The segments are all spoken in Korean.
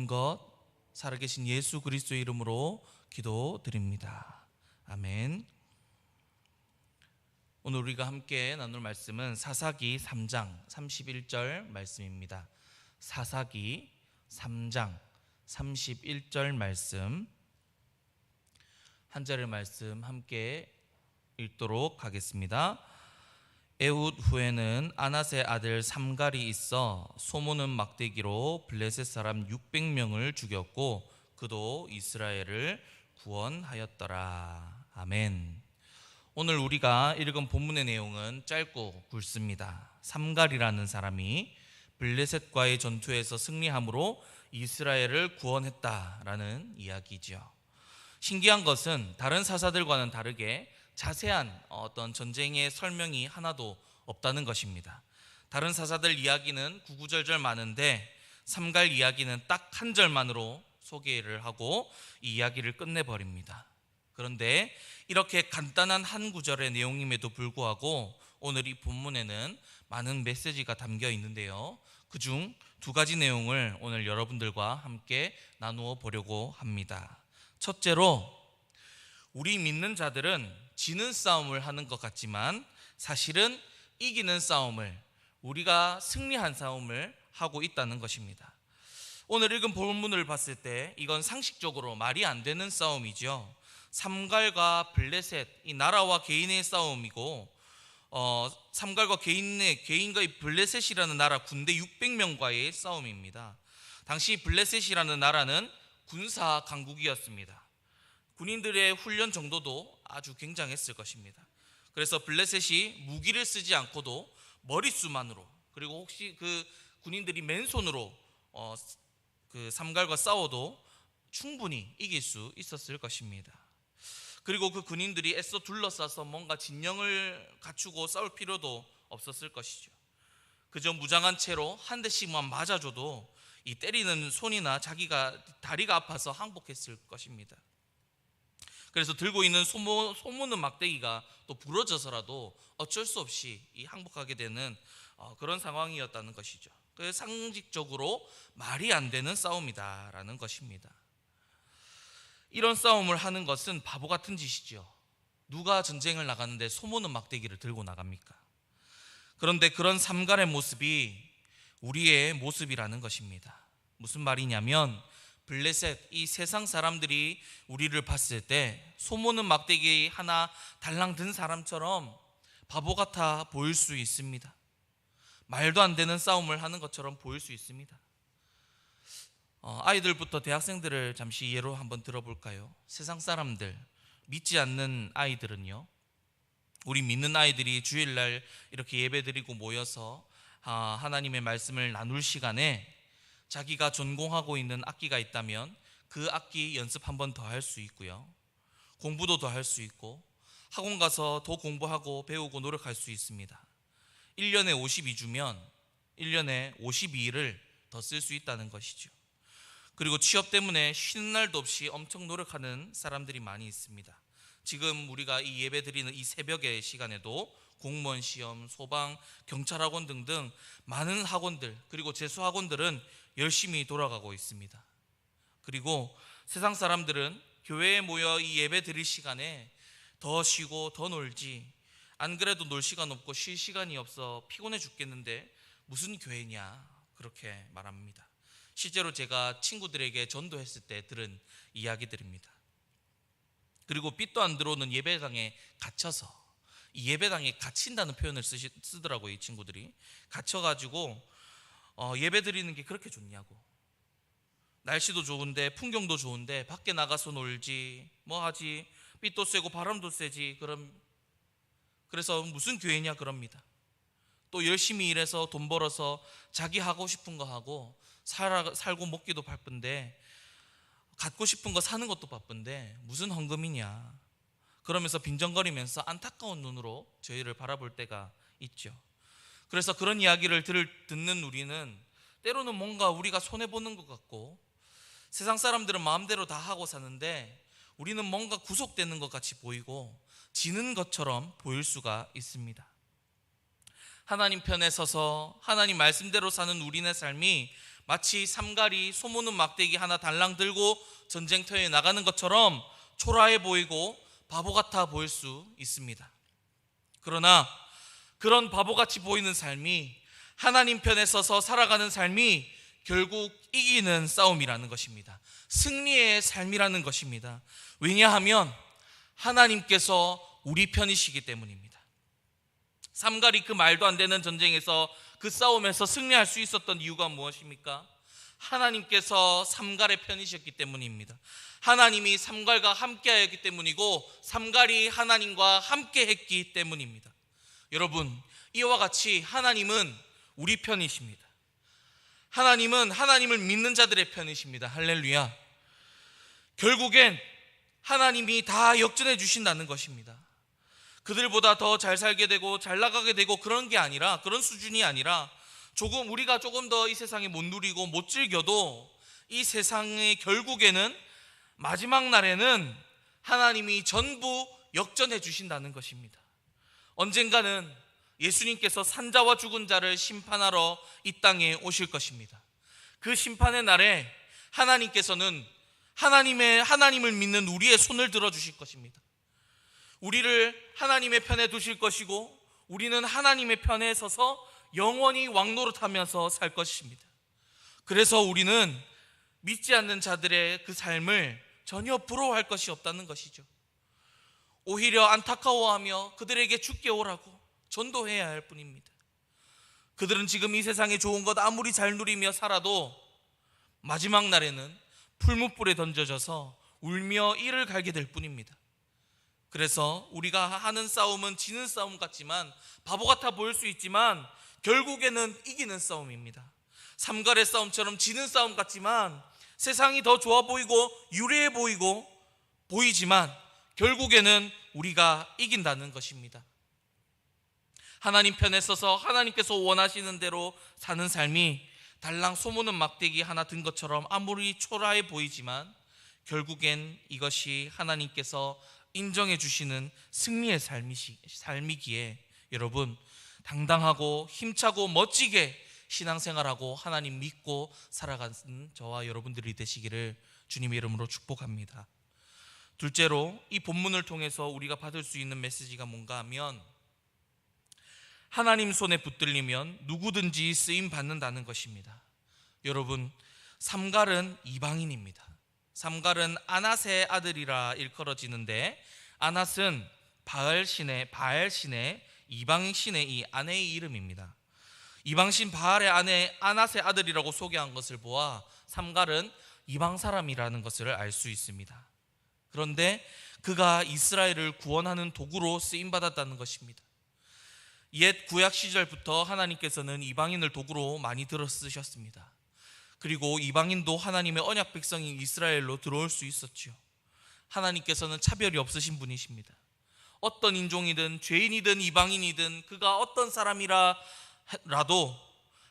것 살아계신 예수 그리스도의 이름으로 기도드립니다. 아멘. 오늘 우리가 함께 나눌 말씀은 사사기 3장 31절 말씀입니다. 사사기 3장 31절 말씀, 한 절의 말씀 함께 읽도록 하겠습니다. 에훗 후에는 아낫의 아들 삼갈이 있어 소모는 막대기로 블레셋 사람 600명을 죽였고 그도 이스라엘을 구원하였더라. 아멘. 오늘 우리가 읽은 본문의 내용은 짧고 굵습니다. 삼갈이라는 사람이 블레셋과의 전투에서 승리함으로 이스라엘을 구원했다라는 이야기죠. 신기한 것은 다른 사사들과는 다르게 자세한 어떤 전쟁의 설명이 하나도 없다는 것입니다. 다른 사사들 이야기는 구구절절 많은데 삼갈 이야기는 딱 한 절만으로 소개를 하고 이 이야기를 끝내버립니다. 그런데 이렇게 간단한 한 구절의 내용임에도 불구하고 오늘 이 본문에는 많은 메시지가 담겨 있는데요, 그중 두 가지 내용을 오늘 여러분들과 함께 나누어 보려고 합니다. 첫째로, 우리 믿는 자들은 지는 싸움을 하는 것 같지만 사실은 이기는 싸움을, 우리가 승리한 싸움을 하고 있다는 것입니다. 오늘 읽은 본문을 봤을 때 이건 상식적으로 말이 안 되는 싸움이죠. 삼갈과 블레셋, 이 나라와 개인의 싸움이고, 삼갈과 개인과 이 블레셋이라는 나라 군대 600명과의 싸움입니다. 당시 블레셋이라는 나라는 군사 강국이었습니다. 군인들의 훈련 정도도 아주 굉장했을 것입니다. 그래서 블레셋이 무기를 쓰지 않고도 머릿수만으로, 그리고 혹시 그 군인들이 맨손으로 그 삼갈과 싸워도 충분히 이길 수 있었을 것입니다. 그리고 그 군인들이 애써 둘러싸서 뭔가 진영을 갖추고 싸울 필요도 없었을 것이죠. 그저 무장한 채로 한 대씩만 맞아줘도 이 때리는 손이나 자기가 다리가 아파서 항복했을 것입니다. 그래서 들고 있는 소모는 막대기가 또 부러져서라도 어쩔 수 없이 이 항복하게 되는 그런 상황이었다는 것이죠. 그래서 상식적으로 말이 안 되는 싸움이다라는 것입니다. 이런 싸움을 하는 것은 바보 같은 짓이죠. 누가 전쟁을 나가는데 소모는 막대기를 들고 나갑니까? 그런데 그런 삼갈의 모습이 우리의 모습이라는 것입니다. 무슨 말이냐면, 블레셋, 이 세상 사람들이 우리를 봤을 때 소모는 막대기 하나 달랑 든 사람처럼 바보 같아 보일 수 있습니다. 말도 안 되는 싸움을 하는 것처럼 보일 수 있습니다. 아이들부터 대학생들을 잠시 예로 한번 들어볼까요? 세상 사람들, 믿지 않는 아이들은요, 우리 믿는 아이들이 주일날 이렇게 예배드리고 모여서 하나님의 말씀을 나눌 시간에 자기가 전공하고 있는 악기가 있다면 그 악기 연습 한 번 더 할 수 있고요, 공부도 더 할 수 있고, 학원 가서 더 공부하고 배우고 노력할 수 있습니다. 1년에 52주면 1년에 52일을 더 쓸 수 있다는 것이죠. 그리고 취업 때문에 쉬는 날도 없이 엄청 노력하는 사람들이 많이 있습니다. 지금 우리가 이 예배 드리는 이 새벽의 시간에도 공무원 시험, 소방, 경찰학원 등등 많은 학원들, 그리고 재수학원들은 열심히 돌아가고 있습니다. 그리고 세상 사람들은 교회에 모여 이 예배 드릴 시간에 더 쉬고 더 놀지, 안 그래도 놀 시간 없고 쉴 시간이 없어 피곤해 죽겠는데 무슨 교회냐, 그렇게 말합니다. 실제로 제가 친구들에게 전도했을 때 들은 이야기들입니다. 그리고 빛도 안 들어오는 예배당에 갇혀서, 이 예배당에 갇힌다는 표현을 쓰더라고요. 이 친구들이 갇혀가지고 예배 드리는 게 그렇게 좋냐고, 날씨도 좋은데 풍경도 좋은데 밖에 나가서 놀지 뭐 하지, 빛도 쐬고 바람도 쐬지, 그래서 무슨 교회냐 그럽니다. 또 열심히 일해서 돈 벌어서 자기 하고 싶은 거 하고 살고 먹기도 바쁜데, 갖고 싶은 거 사는 것도 바쁜데 무슨 헌금이냐, 그러면서 빈정거리면서 안타까운 눈으로 저희를 바라볼 때가 있죠. 그래서 그런 이야기를 듣는 우리는 때로는 뭔가 우리가 손해보는 것 같고, 세상 사람들은 마음대로 다 하고 사는데 우리는 뭔가 구속되는 것 같이 보이고 지는 것처럼 보일 수가 있습니다. 하나님 편에 서서 하나님 말씀대로 사는 우리네 삶이 마치 삼갈이 소모는 막대기 하나 달랑 들고 전쟁터에 나가는 것처럼 초라해 보이고 바보 같아 보일 수 있습니다. 그러나 그런 바보같이 보이는 삶이 하나님 편에 서서 살아가는 삶이 결국 이기는 싸움이라는 것입니다. 승리의 삶이라는 것입니다. 왜냐하면 하나님께서 우리 편이시기 때문입니다. 삼갈이 그 말도 안 되는 전쟁에서, 그 싸움에서 승리할 수 있었던 이유가 무엇입니까? 하나님께서 삼갈의 편이셨기 때문입니다. 하나님이 삼갈과 함께하였기 때문이고 삼갈이 하나님과 함께했기 때문입니다. 여러분, 이와 같이 하나님은 우리 편이십니다. 하나님은 하나님을 믿는 자들의 편이십니다. 할렐루야. 결국엔 하나님이 다 역전해 주신다는 것입니다. 그들보다 더 잘 살게 되고 잘 나가게 되고 그런 게 아니라, 그런 수준이 아니라 우리가 조금 더 이 세상에 못 누리고 못 즐겨도 이 세상의 결국에는 마지막 날에는 하나님이 전부 역전해 주신다는 것입니다. 언젠가는 예수님께서 산자와 죽은 자를 심판하러 이 땅에 오실 것입니다. 그 심판의 날에 하나님께서는 하나님을 믿는 우리의 손을 들어주실 것입니다. 우리를 하나님의 편에 두실 것이고 우리는 하나님의 편에 서서 영원히 왕노릇하면서 살 것입니다. 그래서 우리는 믿지 않는 자들의 그 삶을 전혀 부러워할 것이 없다는 것이죠. 오히려 안타까워하며 그들에게 죽게 오라고 전도해야 할 뿐입니다. 그들은 지금 이 세상에 좋은 것 아무리 잘 누리며 살아도 마지막 날에는 풀무불에 던져져서 울며 이를 갈게 될 뿐입니다. 그래서 우리가 하는 싸움은 지는 싸움 같지만, 바보 같아 보일 수 있지만 결국에는 이기는 싸움입니다. 삼갈의 싸움처럼 지는 싸움 같지만, 세상이 더 좋아 보이고 유리해 보이지만 결국에는 우리가 이긴다는 것입니다. 하나님 편에 서서 하나님께서 원하시는 대로 사는 삶이 달랑 소모는 막대기 하나 든 것처럼 아무리 초라해 보이지만 결국엔 이것이 하나님께서 인정해 주시는 승리의 삶이기에 여러분, 당당하고 힘차고 멋지게 신앙생활하고 하나님 믿고 살아가는 저와 여러분들이 되시기를 주님의 이름으로 축복합니다. 둘째로, 이 본문을 통해서 우리가 받을 수 있는 메시지가 뭔가 하면, 하나님 손에 붙들리면 누구든지 쓰임 받는다는 것입니다. 여러분, 삼갈은 이방인입니다. 삼갈은 아낫의 아들이라 일컬어지는데, 아낫은 바알신의 이방신의 이 아내의 이름입니다. 이방신 바알의 아내 아낫의 아들이라고 소개한 것을 보아 삼갈은 이방 사람이라는 것을 알 수 있습니다. 그런데 그가 이스라엘을 구원하는 도구로 쓰임받았다는 것입니다. 옛 구약 시절부터 하나님께서는 이방인을 도구로 많이 들어 쓰셨습니다. 그리고 이방인도 하나님의 언약 백성인 이스라엘로 들어올 수 있었죠. 하나님께서는 차별이 없으신 분이십니다. 어떤 인종이든 죄인이든 이방인이든 그가 어떤 사람이라도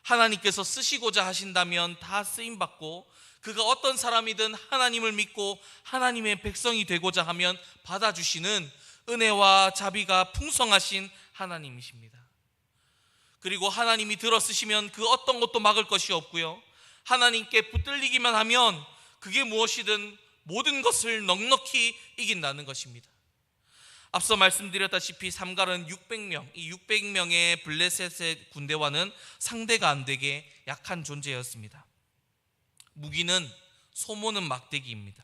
하나님께서 쓰시고자 하신다면 다 쓰임받고, 그가 어떤 사람이든 하나님을 믿고 하나님의 백성이 되고자 하면 받아주시는 은혜와 자비가 풍성하신 하나님이십니다. 그리고 하나님이 들어쓰시면 그 어떤 것도 막을 것이 없고요, 하나님께 붙들리기만 하면 그게 무엇이든 모든 것을 넉넉히 이긴다는 것입니다. 앞서 말씀드렸다시피 삼갈은 600명, 이 600명의 블레셋의 군대와는 상대가 안 되게 약한 존재였습니다. 무기는 소모는 막대기입니다.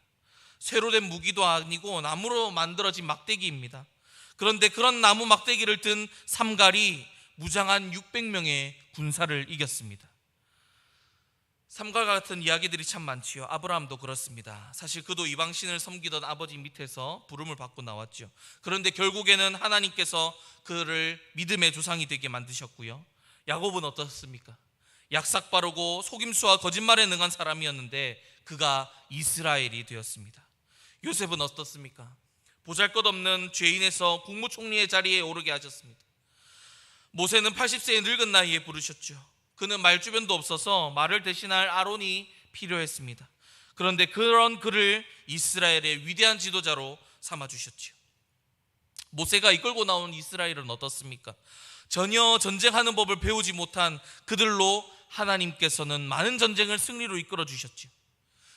쇠로 된 무기도 아니고 나무로 만들어진 막대기입니다. 그런데 그런 나무 막대기를 든 삼갈이 무장한 600명의 군사를 이겼습니다. 삼갈과 같은 이야기들이 참 많지요. 아브라함도 그렇습니다. 사실 그도 이방신을 섬기던 아버지 밑에서 부름을 받고 나왔죠. 그런데 결국에는 하나님께서 그를 믿음의 조상이 되게 만드셨고요. 야곱은 어떻습니까? 약삭 빠르고 속임수와 거짓말에 능한 사람이었는데 그가 이스라엘이 되었습니다. 요셉은 어떻습니까? 보잘것없는 죄인에서 국무총리의 자리에 오르게 하셨습니다. 모세는 80세의 늙은 나이에 부르셨죠. 그는 말주변도 없어서 말을 대신할 아론이 필요했습니다. 그런데 그런 그를 이스라엘의 위대한 지도자로 삼아주셨죠. 모세가 이끌고 나온 이스라엘은 어떻습니까? 전혀 전쟁하는 법을 배우지 못한 그들로 하나님께서는 많은 전쟁을 승리로 이끌어 주셨죠.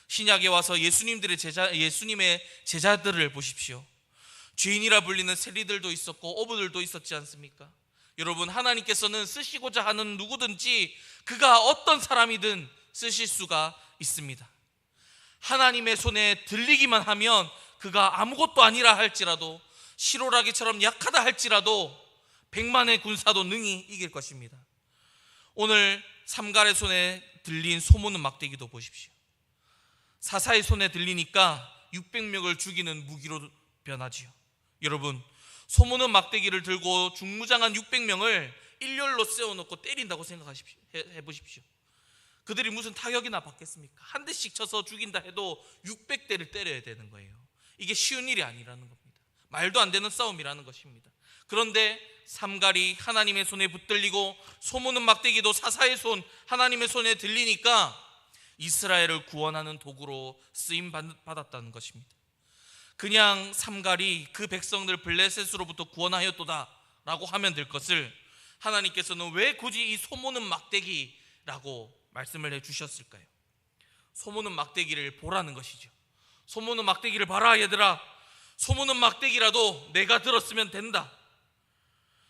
신약에 와서 예수님의 제자들을 보십시오. 죄인이라 불리는 세리들도 있었고 어부들도 있었지 않습니까? 여러분, 하나님께서는 쓰시고자 하는 누구든지 그가 어떤 사람이든 쓰실 수가 있습니다. 하나님의 손에 들리기만 하면 그가 아무것도 아니라 할지라도, 시로라기처럼 약하다 할지라도 100만의 군사도 능히 이길 것입니다. 오늘 삼갈의 손에 들린 소모는 막대기도 보십시오. 사사의 손에 들리니까 600명을 죽이는 무기로 변하지요. 여러분, 소모는 막대기를 들고 중무장한 600명을 일렬로 세워놓고 때린다고 해보십시오. 그들이 무슨 타격이나 받겠습니까? 한 대씩 쳐서 죽인다 해도 600대를 때려야 되는 거예요. 이게 쉬운 일이 아니라는 겁니다. 말도 안 되는 싸움이라는 것입니다. 그런데 삼갈이 하나님의 손에 붙들리고 소모는 막대기도 사사의 손, 하나님의 손에 들리니까 이스라엘을 구원하는 도구로 쓰임 받았다는 것입니다. 그냥 삼갈이 그 백성들 블레셋으로부터 구원하였도다 라고 하면 될 것을 하나님께서는 왜 굳이 이 소모는 막대기라고 말씀을 해주셨을까요? 소모는 막대기를 보라는 것이죠. 소모는 막대기를 봐라 얘들아. 소모는 막대기라도 내가 들었으면 된다.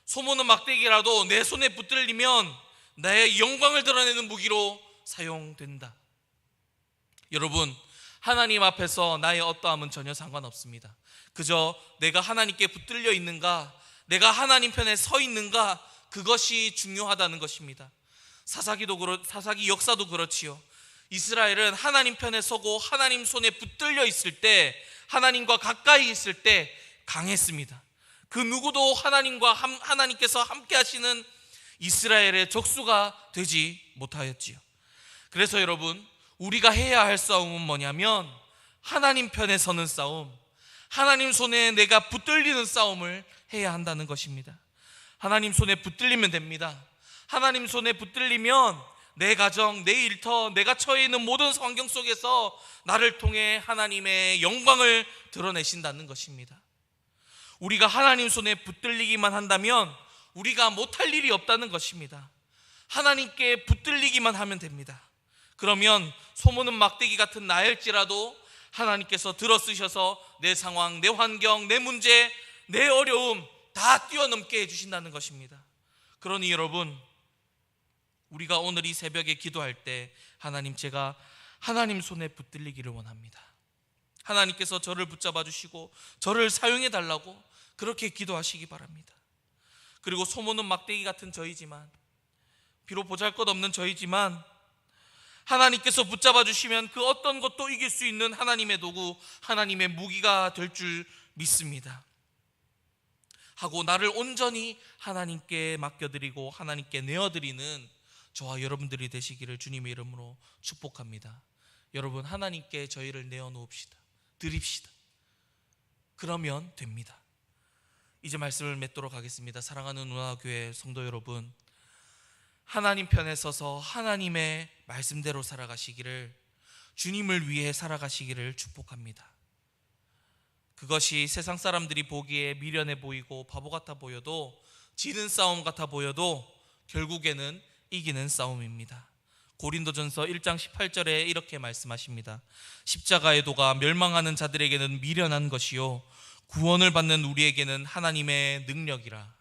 소모는 막대기라도 내 손에 붙들리면 나의 영광을 드러내는 무기로 사용된다. 여러분, 하나님 앞에서 나의 어떠함은 전혀 상관없습니다. 그저 내가 하나님께 붙들려 있는가, 내가 하나님 편에 서 있는가, 그것이 중요하다는 것입니다. 사사기 역사도 그렇지요. 이스라엘은 하나님 편에 서고 하나님 손에 붙들려 있을 때, 하나님과 가까이 있을 때 강했습니다. 그 누구도 하나님께서 함께 하시는 이스라엘의 적수가 되지 못하였지요. 그래서 여러분, 우리가 해야 할 싸움은 뭐냐면 하나님 편에 서는 싸움, 하나님 손에 내가 붙들리는 싸움을 해야 한다는 것입니다. 하나님 손에 붙들리면 됩니다. 하나님 손에 붙들리면 내 가정, 내 일터, 내가 처해 있는 모든 환경 속에서 나를 통해 하나님의 영광을 드러내신다는 것입니다. 우리가 하나님 손에 붙들리기만 한다면 우리가 못할 일이 없다는 것입니다. 하나님께 붙들리기만 하면 됩니다. 그러면 소모는 막대기 같은 나일지라도 하나님께서 들어쓰셔서 내 상황, 내 환경, 내 문제, 내 어려움 다 뛰어넘게 해주신다는 것입니다. 그러니 여러분, 우리가 오늘 이 새벽에 기도할 때 하나님, 제가 하나님 손에 붙들리기를 원합니다. 하나님께서 저를 붙잡아 주시고 저를 사용해 달라고 그렇게 기도하시기 바랍니다. 그리고 소모는 막대기 같은 저희지만, 비록 보잘것없는 저희지만 하나님께서 붙잡아 주시면 그 어떤 것도 이길 수 있는 하나님의 도구, 하나님의 무기가 될 줄 믿습니다. 하고 나를 온전히 하나님께 맡겨드리고 하나님께 내어드리는 저와 여러분들이 되시기를 주님의 이름으로 축복합니다. 여러분, 하나님께 저희를 내어놓읍시다. 드립시다. 그러면 됩니다. 이제 말씀을 맺도록 하겠습니다. 사랑하는 누나교회 성도 여러분, 하나님 편에 서서 하나님의 말씀대로 살아가시기를, 주님을 위해 살아가시기를 축복합니다. 그것이 세상 사람들이 보기에 미련해 보이고 바보 같아 보여도, 지는 싸움 같아 보여도 결국에는 이기는 싸움입니다. 고린도전서 1장 18절에 이렇게 말씀하십니다. 십자가의 도가 멸망하는 자들에게는 미련한 것이요 구원을 받는 우리에게는 하나님의 능력이라.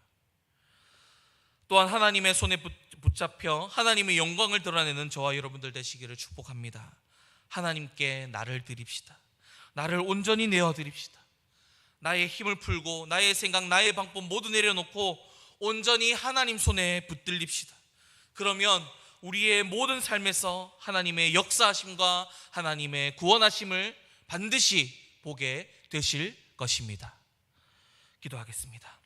또한 하나님의 손에 붙잡혀 하나님의 영광을 드러내는 저와 여러분들 되시기를 축복합니다. 하나님께 나를 드립시다. 나를 온전히 내어드립시다. 나의 힘을 풀고 나의 생각, 나의 방법 모두 내려놓고 온전히 하나님 손에 붙들립시다. 그러면 우리의 모든 삶에서 하나님의 역사하심과 하나님의 구원하심을 반드시 보게 되실 것입니다. 기도하겠습니다.